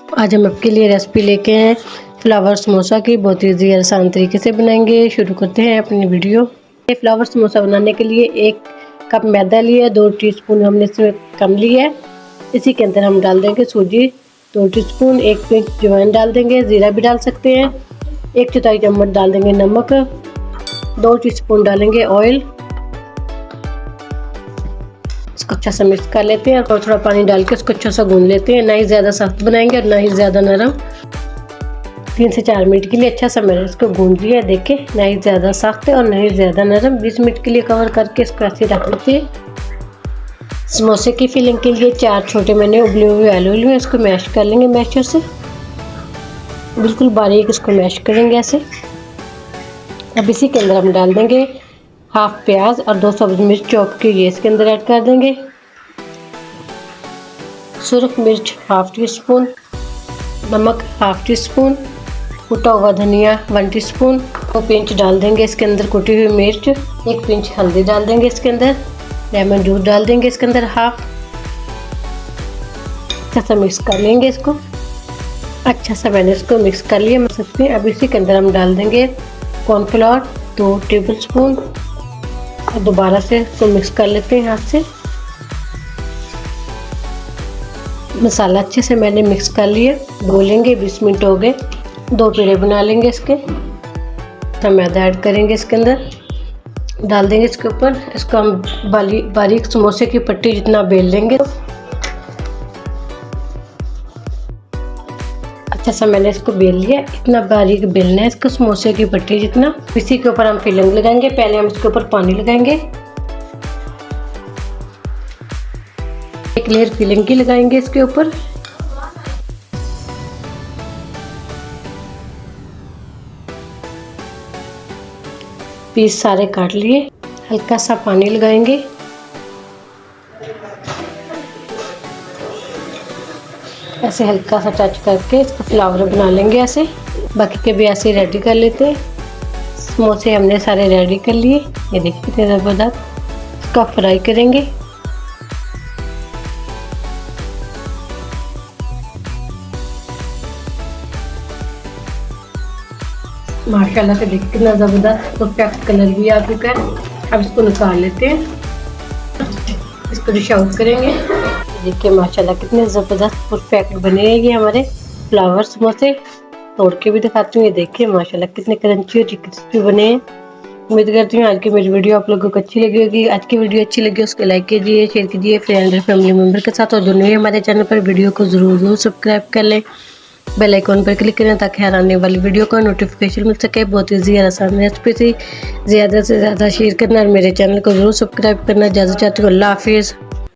आज हम आपके लिए रेसिपी लेके हैं फ्लावर समोसा की। बहुत ईजी आसान तरीके से बनाएंगे। शुरू करते हैं अपनी वीडियो। फ्लावर समोसा बनाने के लिए 1 कप मैदा लिया, 2 टीस्पून हमने इसमें कम लिया है। इसी के अंदर हम डाल देंगे सूजी 2 टीस्पून, 1 पिंच अजवाइन डाल देंगे, ज़ीरा भी डाल सकते हैं, 1/4 चम्मच डाल देंगे नमक, 2 टीस्पून डालेंगे ऑयल। इसको अच्छा सा मिक्स कर लेते हैं और थोड़ा पानी डाल के इसको अच्छा सा गूंद लेते हैं। ना ही ज़्यादा सख्त बनाएंगे और ना ही ज़्यादा नरम। 3 से 4 मिनट के लिए अच्छा सा मैंने इसको गूंद लिया। देखें, ना ही ज़्यादा सख्त है और ना ही ज़्यादा नरम। 20 मिनट के लिए कवर करके इसको ऐसे रख लेते हैं। समोसे की फिलिंग के लिए 4 छोटे मैंने उबले हुए आलू लिए, इसको मैश कर लेंगे मैशर से। बिल्कुल बारीक इसको मैश करेंगे ऐसे। अब इसी के अंदर हम डाल देंगे हाफ प्याज और 2 सब्ज़ मिर्च चॉप की, ये इसके अंदर ऐड कर देंगे। सुरख मिर्च हाफ टी स्पून, नमक हाफ टी स्पून, कुटा हुआ धनिया 1 टीस्पून, 2 पिंच डाल देंगे इसके अंदर कुटी हुई मिर्च, 1 पिंच हल्दी डाल देंगे इसके अंदर, लेमन जूस डाल देंगे इसके अंदर हाफ। अच्छा सा मिक्स कर लेंगे इसको। अच्छा सा मैंने इसको मिक्स कर लिया मिल सकते हैं। अब इसी के अंदर हम डाल देंगे कॉर्नफ्लोर 2 टेबल स्पून और दोबारा से इसको मिक्स कर लेते हैं हाथ से। मसाला अच्छे से मैंने मिक्स कर लिया। भूलेंगे 20 मिनट हो गए। 2 पेड़े बना लेंगे इसके। तो मैदा ऐड करेंगे इसके अंदर, डाल देंगे इसके ऊपर। इसको हम बारीक समोसे की पट्टी जितना बेल लेंगे। अच्छा सा मैंने इसको बेल लिया। इतना बारीक बेलना है इसको समोसे की पट्टी जितना। इसी के ऊपर हम फिलिंग लगाएंगे। पहले हम इसके ऊपर पानी लगाएंगे, एक लेयर फिलिंग की लगाएंगे इसके ऊपर। पीस सारे काट लिए। हल्का सा पानी लगाएंगे। ऐसे हल्का सा टच करके इसको फ्लावर बना लेंगे ऐसे। बाकी के भी ऐसे रेडी कर लेते हैं। समोसे हमने सारे रेडी कर लिए। ये देखिए कितने ज़बरदस्त। इसका फ्राई करेंगे। माशाल्लाह से देखिए कितना ज़बरदस्त परफेक्ट कलर भी आ चुका है। अब इसको निकाल लेते हैं। इसको डिश आउट करेंगे। देखिए माशाल्लाह कितने ज़बरदस्त परफेक्ट बने हैं ये हमारे फ्लावर समोसे। तोड़ के भी दिखाती हूँ। ये देखिए माशाल्लाह कितने क्रंची और क्रिस्पी बने हैं। उम्मीद करती हूँ आज की मेरी वीडियो आप लोगों को अच्छी लगी होगी। आज की वीडियो अच्छी लगी उसको लाइक कीजिए, शेयर कीजिए फ्रेंड और फैमिली मेम्बर के साथ। और जो नए हमारे चैनल पर वीडियो को ज़रूर सब्सक्राइब कर लें। बेल आइकॉन पर क्लिक करें ताकि हर आने वाली वीडियो का नोटिफिकेशन मिल सके। बहुत ईजी और आसान रेसिपी से ज़्यादा शेयर करना और मेरे चैनल को ज़रूर सब्सक्राइब करना। इजाज़त चाहती हूँ। अल्लाह हाफिज़।